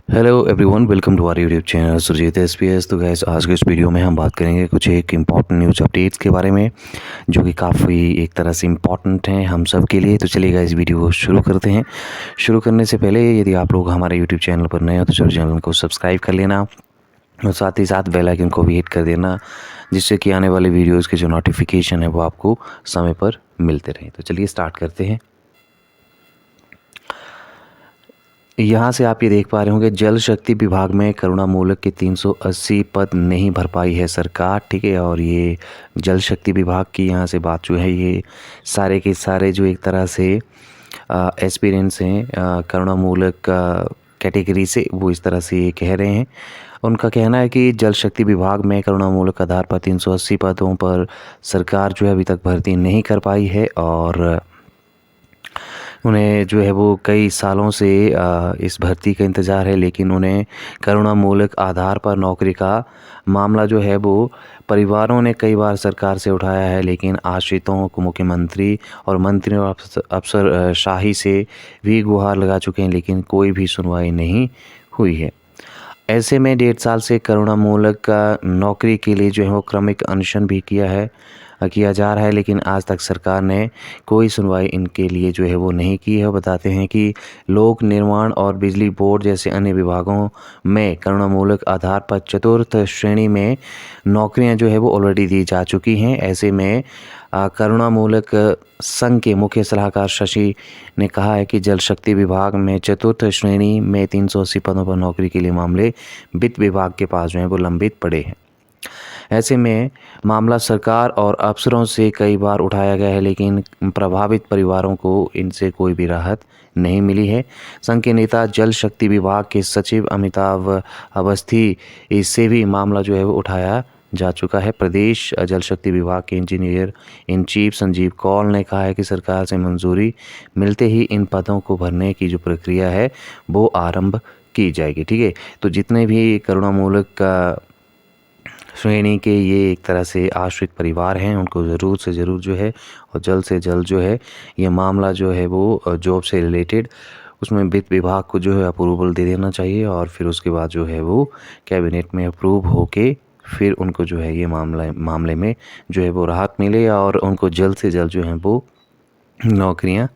Hello everyone, welcome to our YouTube channel Surjeet SPS. तो guys, आज के इस वीडियो में हम बात करेंगे कुछ एक इम्पॉर्टेंट न्यूज़ अपडेट्स के बारे में, जो कि काफ़ी एक तरह से इम्पॉर्टेंट हैं हम सब के लिए। तो चलिए इस वीडियो को शुरू करते हैं। शुरू करने से पहले यदि आप लोग हमारे यूट्यूब चैनल पर नए हो तो जरूर चैनल को सब्सक्राइब कर लेना और साथ ही साथ बेल आइकन को भी हिट कर देना, जिससे कि आने वाले वीडियोज़ के जो नोटिफिकेशन है वो आपको समय पर मिलते रहें। तो चलिए स्टार्ट करते हैं। यहाँ से आप ये देख पा रहे होंगे, जल शक्ति विभाग में करुणामूलक के 380 पद नहीं भर पाई है सरकार। ठीक है, और ये जल शक्ति विभाग की यहाँ से बात जो है, ये सारे के सारे जो एक तरह से एस्पिरेंट्स हैं करुणामूलक कैटेगरी से, वो इस तरह से ये कह रहे हैं। उनका कहना है कि जल शक्ति विभाग में करुणामूलक आधार पर 380 पदों पर सरकार जो है अभी तक भर्ती नहीं कर पाई है, और उन्हें जो है वो कई सालों से इस भर्ती का इंतज़ार है, लेकिन उन्हें करुणामूलक आधार पर नौकरी का मामला जो है वो परिवारों ने कई बार सरकार से उठाया है, लेकिन आश्रितों को मुख्यमंत्री और मंत्रियों और अफसर शाही से भी गुहार लगा चुके हैं, लेकिन कोई भी सुनवाई नहीं हुई है। ऐसे में 1.5 साल से करुणामूलक का नौकरी के लिए जो है वो क्रमिक अनशन भी किया जा रहा है, लेकिन आज तक सरकार ने कोई सुनवाई इनके लिए जो है वो नहीं की है। बताते हैं कि लोक निर्माण और बिजली बोर्ड जैसे अन्य विभागों में करुणामूलक आधार पर चतुर्थ श्रेणी में नौकरियां जो है वो ऑलरेडी दी जा चुकी हैं। ऐसे में करुणामूलक संघ के मुख्य सलाहकार शशि ने कहा है कि जल शक्ति विभाग में चतुर्थ श्रेणी में 380 पदों पर नौकरी के लिए मामले वित्त विभाग के पास जो है वो लंबित पड़े हैं। ऐसे में मामला सरकार और अफसरों से कई बार उठाया गया है, लेकिन प्रभावित परिवारों को इनसे कोई भी राहत नहीं मिली है। संघ के नेता जल शक्ति विभाग के सचिव अमिताभ अवस्थी इससे भी मामला जो है वो उठाया जा चुका है। प्रदेश जल शक्ति विभाग के engineer in chief Sanjeev Kaul ने कहा है कि सरकार से मंजूरी मिलते ही इन पदों को भरने की जो प्रक्रिया है वो आरंभ की जाएगी। ठीक है, तो जितने भी करुणामूलक का श्रेणी के ये एक तरह से आश्रित परिवार हैं, उनको ज़रूर से ज़रूर जो है और जल्द से जल्द जो है ये मामला जो है वो जॉब से रिलेटेड उसमें वित्त विभाग को जो है अप्रूवल दे देना चाहिए, और फिर उसके बाद जो है वो कैबिनेट में अप्रूव होके फिर उनको जो है ये मामले में जो है वो राहत मिले और उनको जल्द से जल्द जो है वो नौकरियां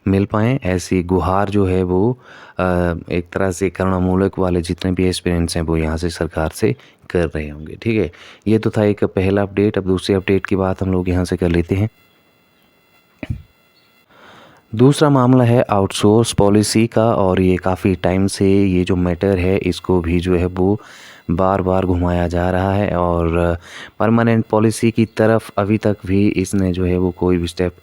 मिल पाएँ। ऐसी गुहार जो है वो एक तरह से करुणामूलक वाले जितने भी एस्पिरेंट्स हैं वो यहाँ से सरकार से कर रहे होंगे। ठीक है, ये तो था एक पहला अपडेट। अब दूसरे अपडेट की बात हम लोग यहाँ से कर लेते हैं। दूसरा मामला है आउटसोर्स पॉलिसी का, और ये काफ़ी टाइम से ये जो मैटर है इसको भी जो है वो बार बार घुमाया जा रहा है, और परमानेंट पॉलिसी की तरफ अभी तक भी इसने जो है वो कोई भी स्टेप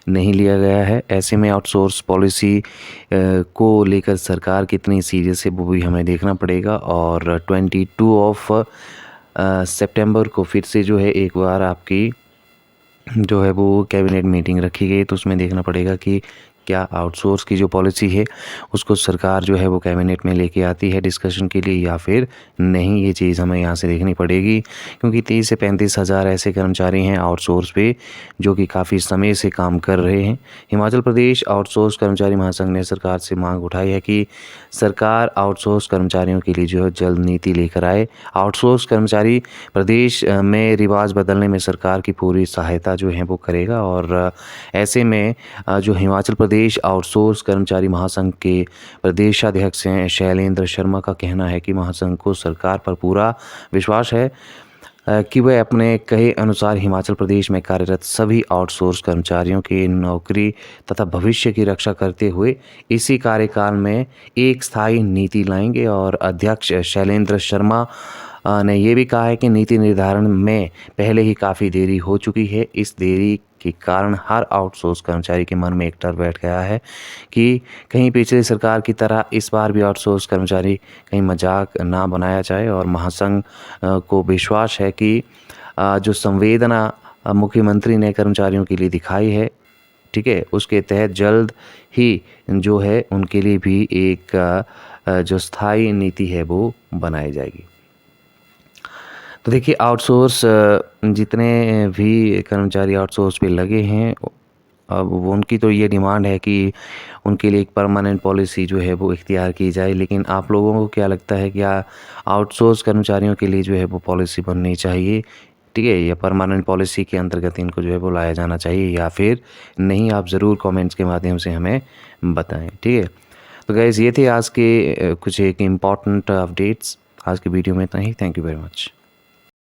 नहीं लिया गया है। ऐसे में आउटसोर्स पॉलिसी को लेकर सरकार कितनी सीरियस है वो भी हमें देखना पड़ेगा, और 22 सितंबर को फिर से जो है एक बार आपकी जो है वो कैबिनेट मीटिंग रखी गई, तो उसमें देखना पड़ेगा कि क्या आउटसोर्स की जो पॉलिसी है उसको सरकार जो है वो कैबिनेट में लेके आती है डिस्कशन के लिए या फिर नहीं। ये चीज़ हमें यहाँ से देखनी पड़ेगी, क्योंकि 30 से 35 हज़ार ऐसे कर्मचारी हैं आउटसोर्स पे जो कि काफ़ी समय से काम कर रहे हैं। हिमाचल प्रदेश आउटसोर्स कर्मचारी महासंघ ने सरकार से मांग उठाई है कि सरकार आउटसोर्स कर्मचारियों के लिए जो है जल्द नीति लेकर आए। आउटसोर्स कर्मचारी प्रदेश में रिवाज बदलने में सरकार की पूरी सहायता जो है वो करेगा, और ऐसे में जो हिमाचल प्रदेश आउटसोर्स कर्मचारी महासंघ के प्रदेशाध्यक्ष हैं शैलेंद्र शर्मा का कहना है कि महासंघ को सरकार पर पूरा विश्वास है कि वह अपने कहे अनुसार हिमाचल प्रदेश में कार्यरत सभी आउटसोर्स कर्मचारियों की नौकरी तथा भविष्य की रक्षा करते हुए इसी कार्यकाल में एक स्थायी नीति लाएंगे। और अध्यक्ष शैलेंद्र शर्मा ने यह भी कहा है कि नीति निर्धारण में पहले ही काफ़ी देरी हो चुकी है। इस देरी के कारण हर आउटसोर्स कर्मचारी के मन में एक डर बैठ गया है कि कहीं पिछली सरकार की तरह इस बार भी आउटसोर्स कर्मचारी कहीं मजाक ना बनाया जाए। और महासंघ को विश्वास है कि जो संवेदना मुख्यमंत्री ने कर्मचारियों के लिए दिखाई है, ठीक है, उसके तहत जल्द ही जो है उनके लिए भी एक जो स्थायी नीति है वो बनाई जाएगी। तो देखिए, आउटसोर्स जितने भी कर्मचारी आउटसोर्स पे लगे हैं अब वो उनकी तो ये डिमांड है कि उनके लिए एक परमानेंट पॉलिसी जो है वो इख्तियार की जाए, लेकिन आप लोगों को क्या लगता है, क्या आउटसोर्स कर्मचारियों के लिए जो है वो पॉलिसी बननी चाहिए, ठीक है, या परमानेंट पॉलिसी के अंतर्गत इनको जो है वो लाया जाना चाहिए या फिर नहीं? आप ज़रूर कमेंट्स के माध्यम से हमें बताएं, ठीक है। तो गाइज़ ये थे आज के कुछ एक इम्पॉर्टेंट अपडेट्स। आज की वीडियो में इतना ही। Thank you very much.